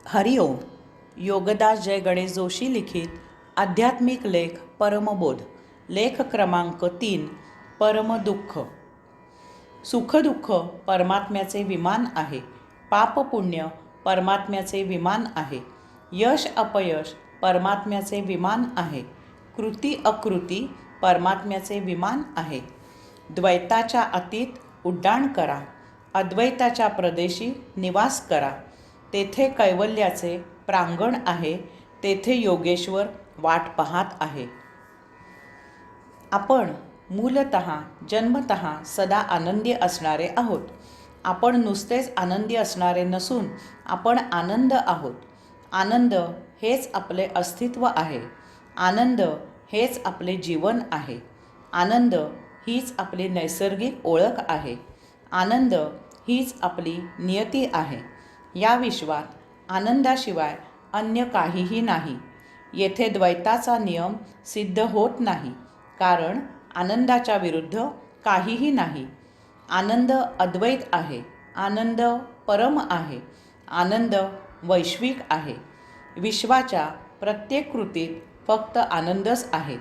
हरिओम. योगदास जय गणेश जोशी लिखित आध्यात्मिक लेख परमबोध. लेख क्रमांक 3. परमदुःख. सुखदुःख परमात्म्याचे विमान आहे. पाप पुण्य परमात्म्याचे विमान आहे. यश अपयश परमात्म्याचे विमान आहे. कृती अकृती परमात्म्याचे विमान आहे. द्वैताच्या अतीत उड्डाण करा. अद्वैताच्या प्रदेशी निवास करा. तेथे कैवल्याचे प्रांगण आहे. तेथे योगेश्वर वाट पाहत आहे. आपण मूलतः जन्मतः सदा आनंदी असणारे आहोत. आपण नुसतेच आनंदी असणारे नसून आपण आनंद आहोत. आनंद हेच आपले अस्तित्व आहे. आनंद हेच आपले जीवन आहे. आनंद हीच आपली नैसर्गिक ओळख आहे. आनंद हीच आपली नियती आहे. या विश्वात आनंदाशिवाय अन्य काहीही नाही. येथे द्वैताचा नियम सिद्ध होत नाही, कारण आनंदाच्या विरुद्ध काहीही नाही. आनंद अद्वैत आहे. आनंद परम आहे. आनंद वैश्विक आहे. विश्वाच्या प्रत्येक कृतीत फक्त आनंदच आहे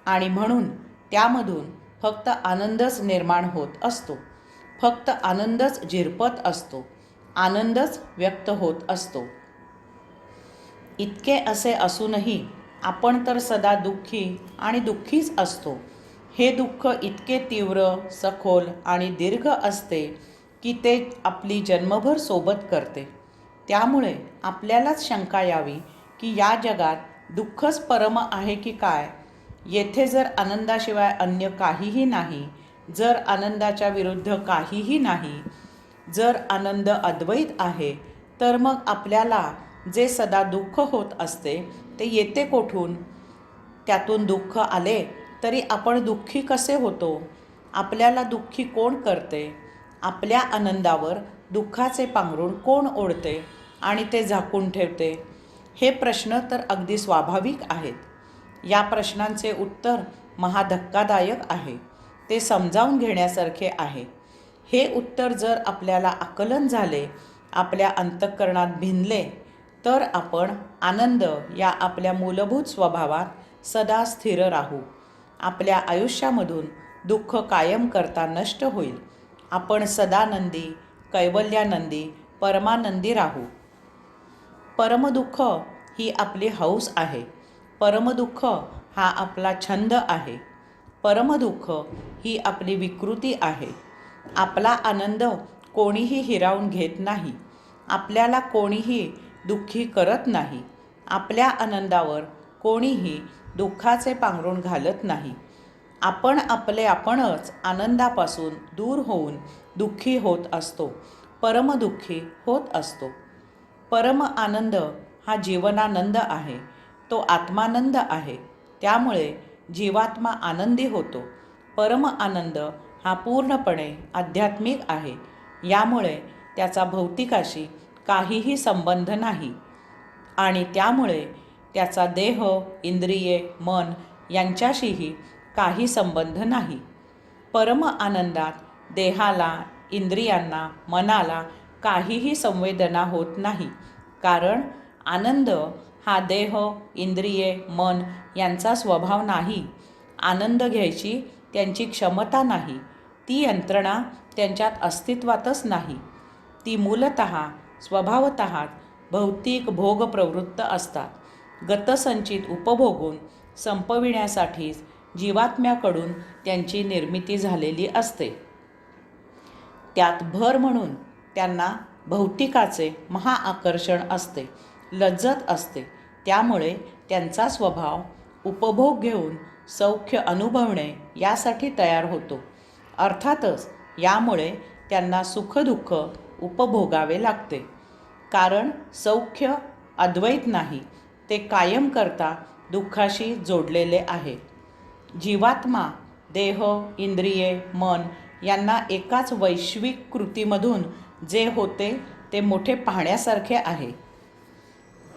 आणि म्हणून त्यामधून फक्त आनंदच निर्माण होत असतो. फक्त आनंदच झिरपत असतो. आनंदच व्यक्त होत असतो. इतके असे असूनही आपण तर सदा दुःखी आणि दुःखीच असतो. हे दुःख इतके तीव्र, सखोल आणि दीर्घ असते की ते आपली जन्मभर सोबत करते. त्यामुळे आपल्यालाच शंका यावी की या जगात दुःखच परम आहे की काय? येथे जर आनंदाशिवाय अन्य काहीही नाही, जर आनंदाच्या विरुद्ध काहीही नाही, जर आनंद अद्वैत आहे, तर मग आपल्याला जे सदा दुःख होत असते ते येते कोठून? त्यातून दुःख आले तरी आपण दुःखी कसे होतो? आपल्याला दुःखी कोण करते? आपल्या आनंदावर दुःखाचे पांघरूण कोण ओढते आणि ते झाकून ठेवते? हे प्रश्न तर अगदी स्वाभाविक आहेत. या प्रश्नांचे उत्तर महाधक्कादायक आहे. ते समजावून घेण्यासारखे आहे. हे उत्तर जर आपल्याला आकलन झाले, आपल्या अंतःकरणात भिनले, तर आपण आनंद या आपल्या मूलभूत स्वभावात सदा स्थिर राहू. आपल्या आयुष्यामधून दुःख कायम करता नष्ट होईल. आपण सदानंदी, कैवल्यानंदी, परमानंदी राहू. परमदुःख ही आपली हौस आहे. परमदुःख हा आपला छंद आहे. परमदुःख ही आपली विकृती आहे. आपला आनंद कोणीही हिरावून घेत नाही. आपल्याला कोणीही दुःखी करत नाही. आपल्या आनंदावर कोणीही दुःखाचे पांघरूण घालत नाही. आपण आपणच आनंदापासून दूर होऊन दुःखी होत असतो, परमदुःखी होत असतो. परम आनंद हा जीवनानंद आहे. तो आत्मानंद आहे. त्यामुळे जीवात्मा आनंदी होतो. परम आनंद हा पूर्णपणे आध्यात्मिक आहे. यामुळे त्याचा भौतिकाशी काहीही संबंध नाही आणि त्यामुळे त्याचा देह, इंद्रिये, मन यांच्याशीही काही संबंध नाही. परम आनंदात देहाला, इंद्रियांना, मनाला काहीही संवेदना होत नाही, कारण आनंद हा देह, इंद्रिये, मन यांचा स्वभाव नाही. आनंद घ्यायची त्यांची क्षमता नाही. ती यंत्रणा त्यांच्यात अस्तित्वातच नाही. ती मूलतः स्वभावतः भौतिक भोगप्रवृत्त असतात. गतसंचित उपभोगून संपविण्यासाठीच जीवात्म्याकडून त्यांची निर्मिती झालेली असते. त्यात भर म्हणून त्यांना भौतिकाचे महाआकर्षण असते, लज्जत असते. त्यामुळे त्यांचा स्वभाव उपभोग घेऊन सौख्य अनुभवणे यासाठी तयार होतो. अर्थातच यामुळे त्यांना सुखदुःख उपभोगावे लागते, कारण सौख्य अद्वैत नाही, ते कायम करता दुःखाशी जोडलेले आहे. जीवात्मा, देह, इंद्रिये, मन यांना एकाच वैश्विक कृतीमधून जे होते ते मोठे पाहण्यासारखे आहे.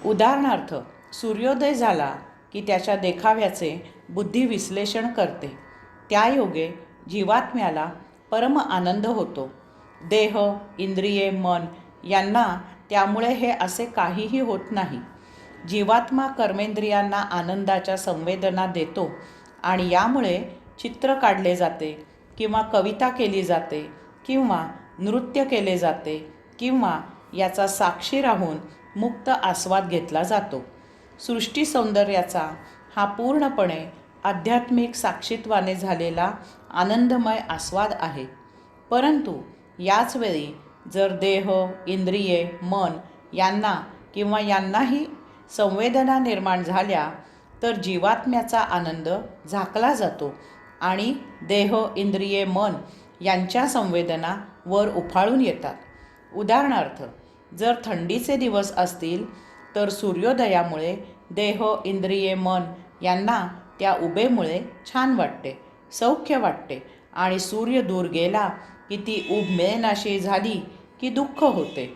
उदाहरणार्थ, सूर्योदय झाला की त्याच्या देखाव्याचे बुद्धी विश्लेषण करते. त्यायोगे जीवात्म्याला परम आनंद होतो. देह, इंद्रिये, मन यांना त्यामुळे हे असे काहीही होत नाही. जीवात्मा कर्मेंद्रियांना आनंदाच्या संवेदना देतो आणि यामुळे चित्र काढले जाते किंवा कविता केली जाते किंवा नृत्य केले जाते किंवा याचा साक्षी राहून मुक्त आस्वाद घेतला जातो. सृष्टी सौंदर्याचा हा पूर्णपणे आध्यात्मिक साक्षीत्वाने झालेला आनंदमय आस्वाद आहे. परंतु याच वेळी जर देह, इंद्रिये, मन यांनाही संवेदना निर्माण झाल्या तर जीवात्म्याचा आनंद झाकला जातो आणि देह, इंद्रिये, मन यांच्या संवेदना वर उफाळून येतात. उदाहरणार्थ, जर थंडीचे दिवस असतील तर सूर्योदयामुळे देह, इंद्रिये, मन यांना त्या उभेमुळे छान वाटते, सौख्य वाटते आणि सूर्य दूर गेला की ती ऊब मिळेनाशी झाली की दुःख होते.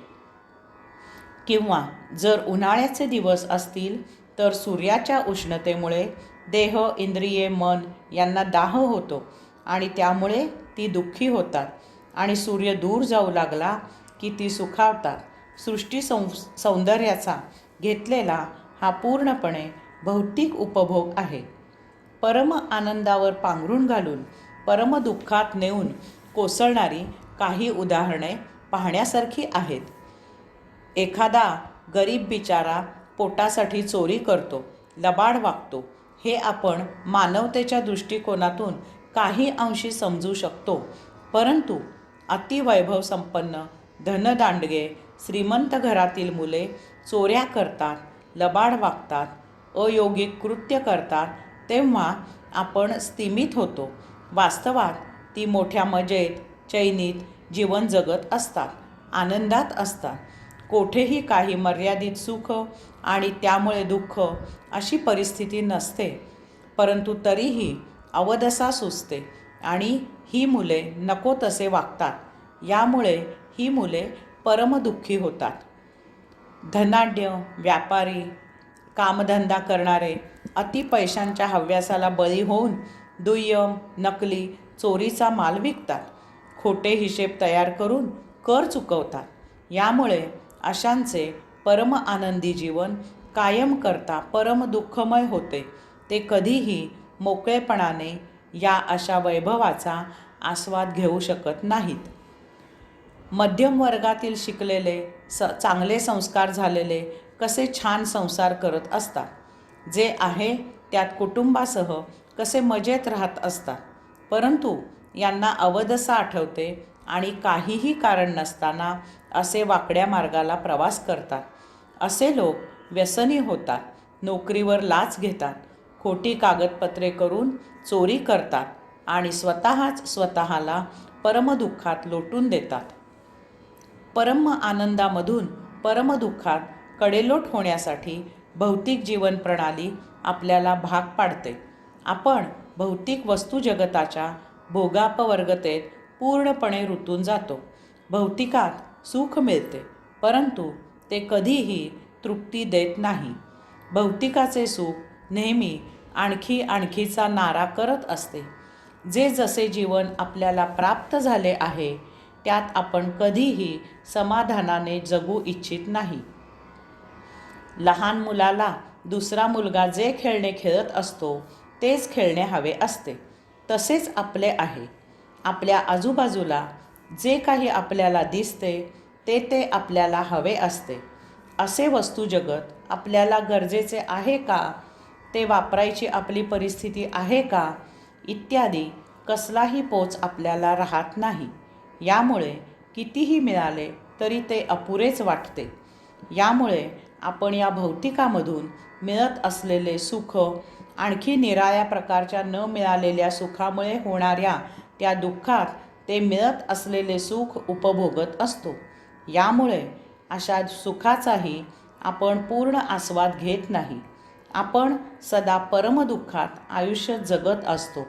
किंवा जर उन्हाळ्याचे दिवस असतील तर सूर्याच्या उष्णतेमुळे देह, इंद्रिये, मन यांना दाह होतो आणि त्यामुळे ती दुःखी होतात आणि सूर्य दूर जाऊ लागला की ती सुखावतात. सृष्टी सौंदर्याचा घेतलेला हा पूर्णपणे भौतिक उपभोग आहे. परम आनंदावर पांघरून घालून परमदुःखात नेऊन कोसळणारी काही उदाहरणे पाहण्यासारखी आहेत. एखादा गरीब बिचारा पोटासाठी चोरी करतो, लबाड वागतो, हे आपण मानवतेच्या दृष्टिकोनातून काही अंशी समजू शकतो. परंतु अतिवैभव संपन्न, धनदांडगे, श्रीमंत घरातील मुले चोऱ्या करतात, लबाड वागतात, अयोगिक कृत्य करतात तेव्हा आपण स्तिमित होतो. वास्तवात ती मोठ्या मजेत, चैनीत जीवन जगत असतात, आनंदात असतात. कोठेही काही मर्यादित सुख आणि त्यामुळे दुःख अशी परिस्थिती नसते. परंतु तरीही अवदसा सुचते आणि ही मुले नको तसे वागतात. यामुळे ही मुले परमदुःखी होतात. धनाढ्य, व्यापारी, कामधंदा करणारे अति पैशांच्या हव्यासाला बळी होऊन दुय्यम, नकली, चोरीचा माल विकतात. खोटे हिशेब तयार करून कर चुकवतात. यामुळे अशांचे परम आनंदी जीवन कायम करता परम दुःखमय होते. ते कधीही मोकळेपणाने या अशा वैभवाचा आस्वाद घेऊ शकत नाहीत. मध्यम वर्गातील शिकलेले, चांगले संस्कार झालेले कसे छान संसार करत असतात. जे आहे त्यात कुटुंबासह कसे मजेत राहत असतात. परंतु यांना अवदसा आठवते आणि काहीही कारण नसताना असे वाकड्या मार्गाला प्रवास करतात. असे लोक व्यसनी होतात, नोकरीवर लाच घेतात, खोटी कागदपत्रे करून चोरी करतात आणि स्वतःला परमदुःखात लोटून देतात. परम आनंदामधून परमदुःखात कडेलोट होण्यासाठी भौतिक जीवन प्रणाली आपल्याला भाग पाडते. आपण भौतिक वस्तू जगताच्या भोगापवर्गतेत पूर्णपणे रुतून जातो. भौतिकात सुख मिळते, परंतु ते कधीही तृप्ती देत नाही. भौतिकाचे सुख नेहमी आणखीचा नारा करत असते. जे जसे जीवन आपल्याला प्राप्त झाले आहे त्यात आपण कधीही समाधानाने जगू इच्छित नाही. लहान मुलाला दुसरा मुलगा जे खेळणे खेळत असतो तेच खेळणे हवे असते. तसेच आपले आहे. आपल्या आजूबाजूला जे काही आपल्याला दिसते ते आपल्याला हवे असते. असे वस्तू जगत आपल्याला गरजेचे आहे का? ते वापरायची आपली परिस्थिती आहे का? इत्यादी कसलाही पोच आपल्याला राहत नाही. यामुळे कितीही मिळाले तरी ते अपुरेच वाटते. यामुळे आपण या भौतिकामधून मिळत असलेले सुख आणखी निराळ्या प्रकारच्या न मिळालेल्या सुखामुळे होणाऱ्या त्या दुःखात ते मिळत असलेले सुख उपभोगत असतो. यामुळे अशा सुखाचाही आपण पूर्ण आस्वाद घेत नाही. आपण सदा परमदुःखात आयुष्य जगत असतो.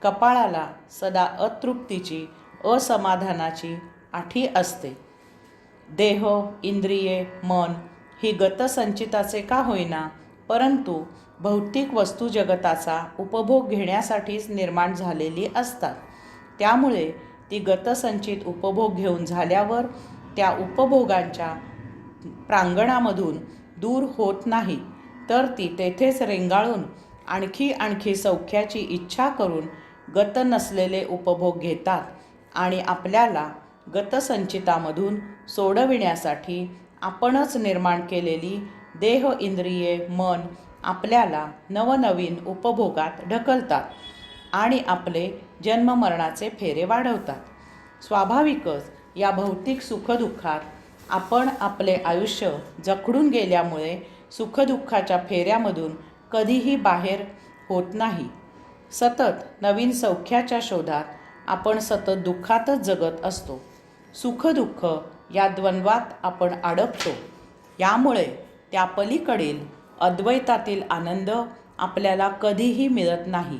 कपाळाला सदा अतृप्तीची, असमाधानाची आठी असते. देह, इंद्रिये, मन ही गतसंचिताचे का होईना, परंतु भौतिक वस्तू जगताचा उपभोग घेण्यासाठीच निर्माण झालेली असतात. त्यामुळे ती गतसंचित उपभोग घेऊन झाल्यावर त्या उपभोगांच्या प्रांगणामधून दूर होत नाही, तर ती तेथेच रेंगाळून आणखी सौख्याची इच्छा करून गत नसलेले उपभोग घेतात आणि आपल्याला गतसंचितामधून सोडविण्यासाठी आपणच निर्माण केलेली देह, इंद्रिये, मन आपल्याला नवनवीन उपभोगात ढकलतात आणि आपले जन्ममरणाचे फेरे वाढवतात. स्वाभाविकच या भौतिक सुखदुःखात आपण आपले आयुष्य जखडून गेल्यामुळे सुखदुःखाच्या फेऱ्यामधून कधीही बाहेर होत नाही. सतत नवीन सौख्याच्या शोधात आपण सतत दुःखातच जगत असतो. सुखदुःख या द्वंद्वात आपण अडकतो. यामुळे त्या पलीकडील अद्वैतातील आनंद आपल्याला कधीही मिळत नाही.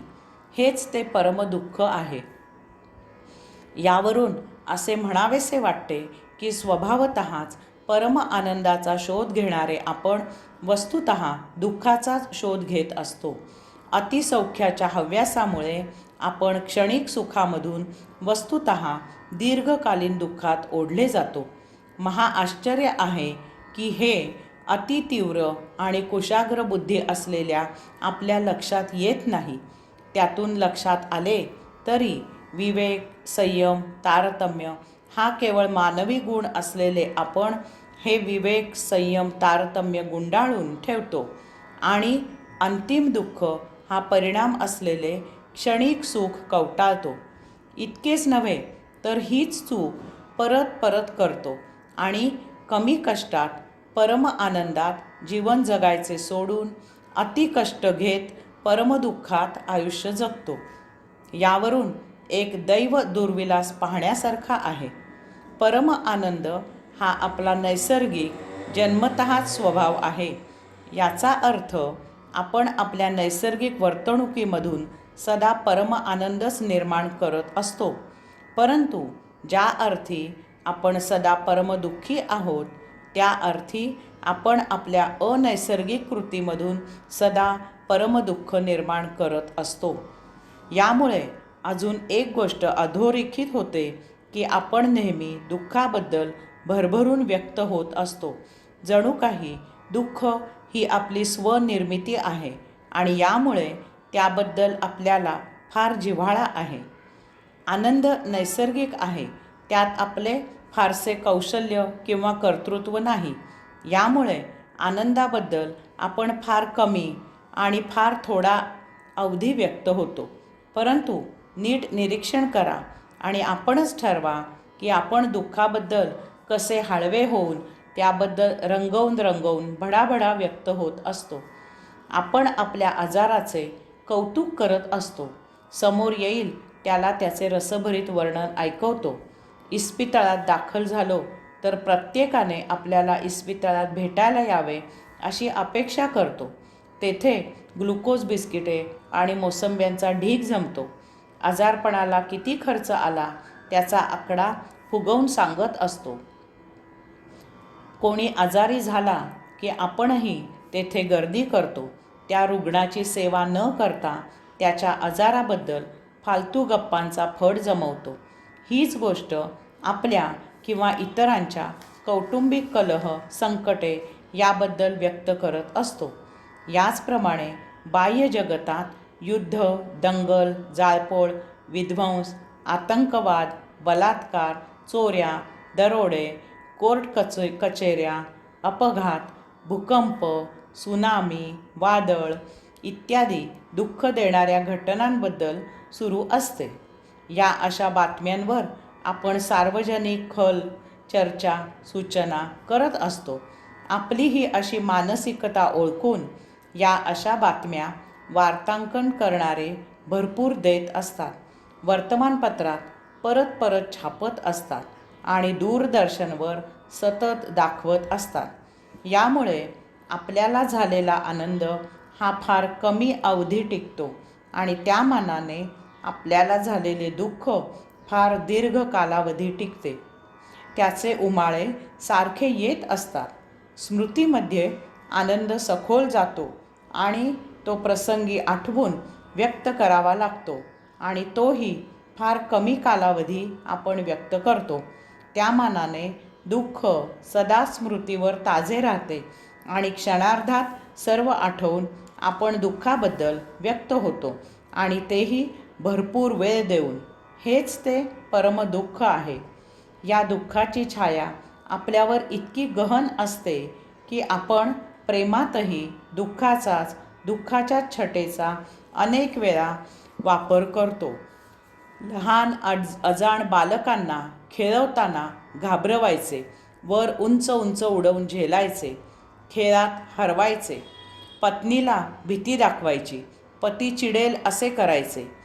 हेच ते परमदुःख आहे. यावरून असे म्हणावेसे वाटते की स्वभावतःच परम आनंदाचा शोध घेणारे आपण वस्तुतः दुःखाचाच शोध घेत असतो. अतिसौख्याच्या हव्यासामुळे आपण क्षणिक सुखामधून वस्तुतः दीर्घकालीन दुःखात ओढले जातो. महाआश्चर्य आहे की हे अतितीव्र आणि कुशाग्र बुद्धी असलेल्या आपल्या लक्षात येत नाही. त्यातून लक्षात आले तरी विवेक, संयम, तारतम्य हा केवळ मानवी गुण असलेले आपण हे विवेक, संयम, तारतम्य गुंडाळून ठेवतो आणि अंतिम दुःख हा परिणाम असलेले क्षणिक सुख कवटाळतो. इतकेच नव्हे तर हीच चूक परत परत करतो आणि कमी कष्टात परम आनंदात जीवन जगायचे सोडून अतिकष्ट घेत परमदुःखात आयुष्य जगतो. यावरून एक दैव दुर्विलास पाहण्यासारखा आहे. परम आनंद हा आपला नैसर्गिक जन्मतःच स्वभाव आहे. याचा अर्थ आपण आपल्या नैसर्गिक वर्तणुकीमधून सदा परम आनंदच निर्माण करत असतो. परंतु ज्या अर्थी आपण सदा परमदुःखी आहोत, त्या अर्थी आपण आपल्या अनैसर्गिक कृतीमधून सदा परमदुःख निर्माण करत असतो. यामुळे अजून एक गोष्ट अधोरेखित होते की आपण नेहमी दुःखाबद्दल भरभरून व्यक्त होत असतो. जणू काही दुःख ही आपली स्वनिर्मिती आहे आणि यामुळे त्याबद्दल आपल्याला फार जिव्हाळा आहे. आनंद नैसर्गिक आहे, त्यात आपले फारसे कौशल्य किंवा कर्तृत्व नाही. यामुळे आनंदाबद्दल आपण फार कमी आणि फार थोडा अवधी व्यक्त होतो. परंतु नीट निरीक्षण करा आणि आपणच ठरवा की आपण दुःखाबद्दल कसे हळवे होऊन त्याबद्दल रंगवून भडाभडा व्यक्त होत असतो. आपण आपल्या आजाराचे कौतुक करत असतो. समोर येईल त्याला त्याचे रसभरीत वर्णन ऐकवतो. इस्पितळात दाखल झालो तर प्रत्येकाने आपल्याला इस्पितळात भेटायला यावे अशी अपेक्षा करतो. तेथे ग्लुकोज बिस्किटे आणि मोसंब्यांचा ढीग जमतो. आजारपणाला किती खर्च आला त्याचा आकडा फुगवून सांगत असतो. कोणी आजारी झाला की आपणही तेथे गर्दी करतो. त्या रुग्णाची सेवा न करता त्याच्या आजाराबद्दल फालतू गप्पांचा फड जमवतो. हीच गोष्ट आपल्या किंवा इतरांच्या कौटुंबिक कलह, संकटे याबद्दल व्यक्त करत असतो. याचप्रमाणे बाह्य जगतात युद्ध, दंगल, जाळपोळ, विध्वंस, आतंकवाद, बलात्कार, चोऱ्या, दरोडे, कोर्ट कचेऱ्या, अपघात, भूकंप, सुनामी, वादळ इत्यादी दुःख देणाऱ्या घटनांबद्दल सुरू असते. या अशा बातम्यांवर आपण सार्वजनिक खल, चर्चा, सूचना करत असतो. आपली ही अशी मानसिकता ओळखून या अशा बातम्या वार्तांकन करणारे भरपूर देत असतात. वर्तमानपत्रात परत परत छापत असतात आणि दूरदर्शनवर सतत दाखवत असतात. यामुळे आपल्याला झालेला आनंद हा फार कमी अवधी टिकतो आणि त्या मानाने आपल्याला झालेले दुःख फार दीर्घ कालावधी टिकते. त्याचे उमाळे सारखे येत असतात. स्मृतीमध्ये आनंद सखोल जातो आणि तो प्रसंगी आठवून व्यक्त करावा लागतो आणि तोही फार कमी कालावधी आपण व्यक्त करतो. त्या मानाने दुःख सदा स्मृतीवर ताजे राहते आणि क्षणार्धात सर्व आठवून आपण दुःखाबद्दल व्यक्त होतो आणि तेही भरपूर वेळ देऊन. हेच ते परमदुःख आहे. या दुःखाची छाया आपल्यावर इतकी गहन असते की आपण प्रेमातही दुःखाच्या छटेचा अनेक वेळा वापर करतो. लहान अजाण बालकांना खेळवताना घाबरवायचे, वर उंच उंच उडवून झेलायचे, खेळात हरवायचे. पत्नीला भीती दाखवायची, पती चिडेल असे करायचे.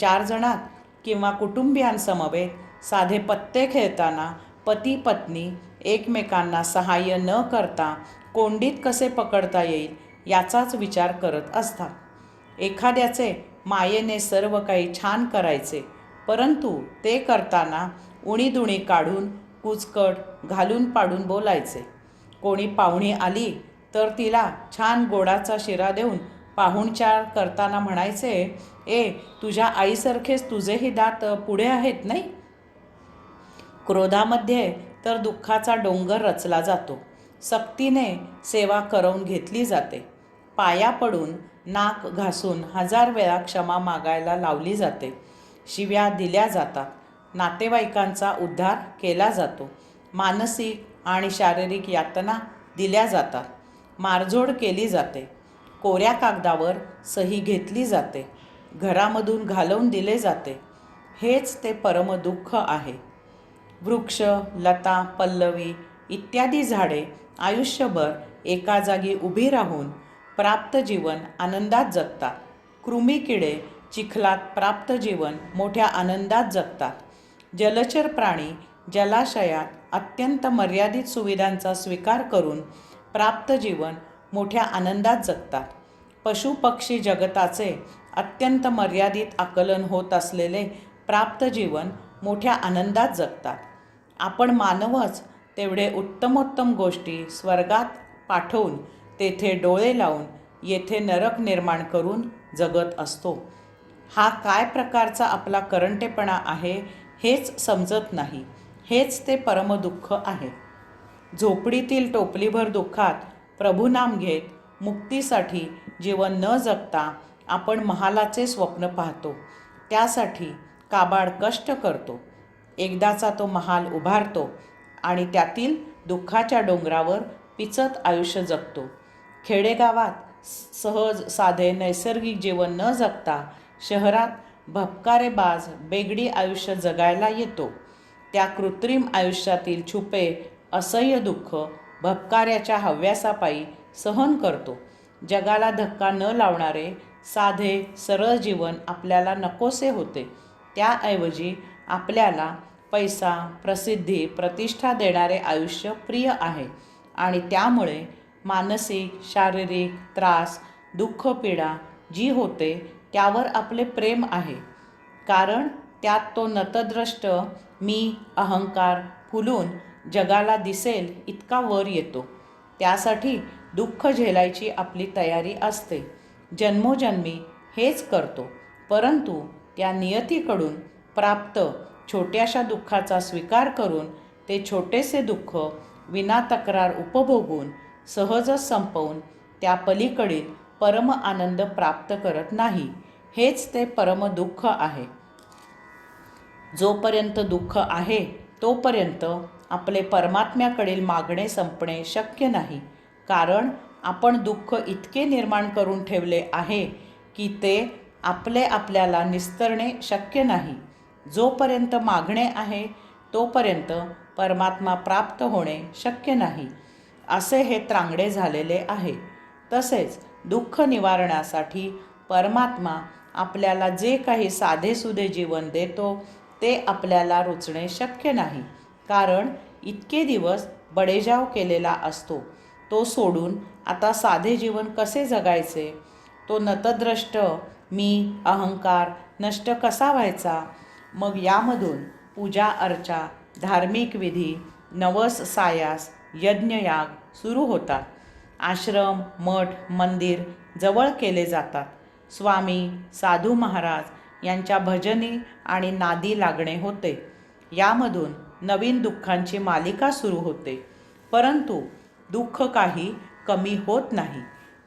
चार जणात किंवा कुटुंबियांसमवेत साधे पत्ते खेळताना पती पत्नी एकमेकांना सहाय्य न करता कोंडीत कसे पकडता येईल याचाच विचार करत असतात. एखाद्याचे मायेने सर्व काही छान करायचे, परंतु ते करताना उणीधुणी काढून कुचकट घालून पाडून बोलायचे. कोणी पाहुणी आली तर तिला छान गोडाचा शिरा देऊन पाहुणचार करताना म्हणायचे, तुझ्या आईसारखेच तुझेही दात पुढे आहेत नाही. क्रोधामध्ये तर दुःखाचा डोंगर रचला जातो. सक्तीने सेवा करवून घेतली जाते. पाया पडून नाक घासून 1000 वेळा क्षमा मागायला लावली जाते. शिव्या दिल्या जातात. नातेवाईकांचा उद्धार केला जातो. मानसिक आणि शारीरिक यातना दिल्या जातात. मारझोड केली जाते. कोऱ्या कागदावर सही घेतली जाते. घरामधून घालवून दिले जाते. हेच ते परमदुःख आहे. वृक्ष, लता, पल्लवी इत्यादी झाडे आयुष्यभर एका जागी उभी राहून प्राप्त जीवन आनंदात जगतात. कृमी-किडे चिखलात प्राप्त जीवन मोठ्या आनंदात जगतात. जलचर प्राणी जलाशयात अत्यंत मर्यादित सुविधांचा स्वीकार करून प्राप्त जीवन मोठ्या आनंदात जगतात. पशुपक्षी जगताचे अत्यंत मर्यादित आकलन होत असलेले प्राप्त जीवन मोठ्या आनंदात जगतात. आपण मानवच तेवढे उत्तमोत्तम गोष्टी स्वर्गात पाठवून तेथे डोळे लावून येथे नरक निर्माण करून जगत असतो. हा काय प्रकारचा आपला करंटेपणा आहे हेच समजत नाही. हेच ते परमदुःख आहे. झोपडीतील टोपलीभर दुःखात प्रभुनाम घेत मुक्तीसाठी जीवन न जगता आपण महालाचे स्वप्न पाहतो. त्यासाठी काबाड कष्ट करतो. एकदाचा तो महाल उभारतो आणि त्यातील दुःखाच्या डोंगरावर पिचत आयुष्य जगतो. खेडेगावात सहज साधे नैसर्गिक जीवन न जगता शहरात भपकारेबाज बेगडी आयुष्य जगायला येतो. त्या कृत्रिम आयुष्यातील छुपे असह्य दुःख भपकाऱ्याच्या हव्यासापायी सहन करतो. जगाला धक्का न लावणारे साधे सरळ जीवन आपल्याला नकोसे होते. त्याऐवजी आपल्याला पैसा, प्रसिद्धी, प्रतिष्ठा देणारे आयुष्य प्रिय आहे आणि त्यामुळे मानसिक, शारीरिक त्रास, दुःख, पीडा जी होते त्यावर आपले प्रेम आहे. कारण त्यात तो नतद्रष्ट मी, अहंकार फुलून जगाला दिसेल इतका वर येतो. त्यासाठी दुःख झेलायची आपली तयारी असते. जन्मोजन्मी हेच करतो. परंतु त्या नियतीकडून प्राप्त छोट्याशा दुःखाचा स्वीकार करून ते छोटेसे दुःख विनातक्रार उपभोगून सहजच संपवून त्या पलीकडील परम आनंद प्राप्त करत नाही. हेच ते परमदुःख आहे. जोपर्यंत दुःख आहे तोपर्यंत आपले परमात्म्याकडील मागणे संपणे शक्य नाही. कारण आपण दुःख इतके निर्माण करून ठेवले आहे की ते आपल्याला निस्तरणे शक्य नाही. जोपर्यंत मागणे आहे तोपर्यंत परमात्मा प्राप्त होणे शक्य नाही, असे हे त्रांगडे झालेले आहे. तसेच दुःख निवारणासाठी परमात्मा आपल्याला जे काही साधेसुधे जीवन देतो ते आपल्याला रुचणे शक्य नाही. कारण इतके दिवस बडेजाव केलेला असतो. तो सोडून आता साधे जीवन कसे जगायचे? तो नतद्रष्ट मी, अहंकार नष्ट कसा व्हायचा? मग यामधून पूजा अर्चा, धार्मिक विधी, नवस सायास, यज्ञयाग सुरू होतात. आश्रम, मठ, मंदिर जवळ केले जातात. स्वामी, साधू महाराज यांच्या भजनी आणि नादी लागणे होते. यामधून नवीन दुःखांची मालिका सुरू होते. परंतु दुःख काही कमी होत नाही,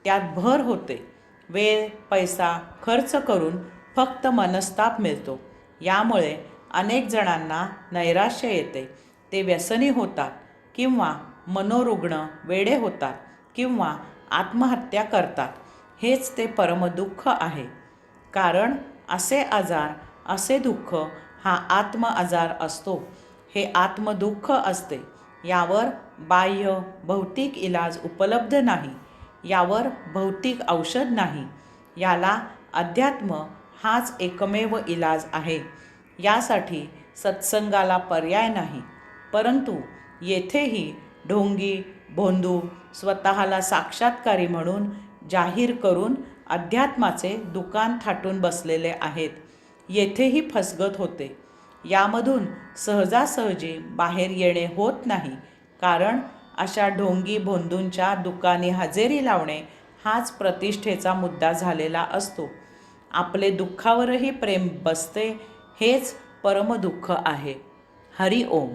त्यात भर होते. वेळ पैसा खर्च करून फक्त मनस्ताप मिळतो. यामुळे अनेक जणांना नैराश्य येते. ते व्यसनी होतात किंवा मनोरुग्ण वेडे होतात किंवा आत्महत्या करतात. हेच ते परमदुःख आहे. कारण असे आजार, असे दुःख हा आत्म आजार असतो. हे आत्मदुःख असते. यावर बाह्य भौतिक इलाज उपलब्ध नाही. यावर भौतिक औषध नाही. याला अध्यात्म हाच एकमेव इलाज आहे. यासाठी सत्संगाला पर्याय नाही. परंतु येथेही ढोंगी भोंदू स्वतःला साक्षात्कारी म्हणून जाहीर करून अध्यात्माचे दुकान थाटून बसलेले आहेत. येथेही फसगत होते. यामधून सहजासहजी बाहेर येणे होत नाही. कारण अशा ढोंगी भोंदूंच्या दुकानी हजेरी लावणे हाच प्रतिष्ठेचा मुद्दा झालेला असतो. आपले दुःखावरही प्रेम बसते, हेच परमदुःख आहे. हरी ओम.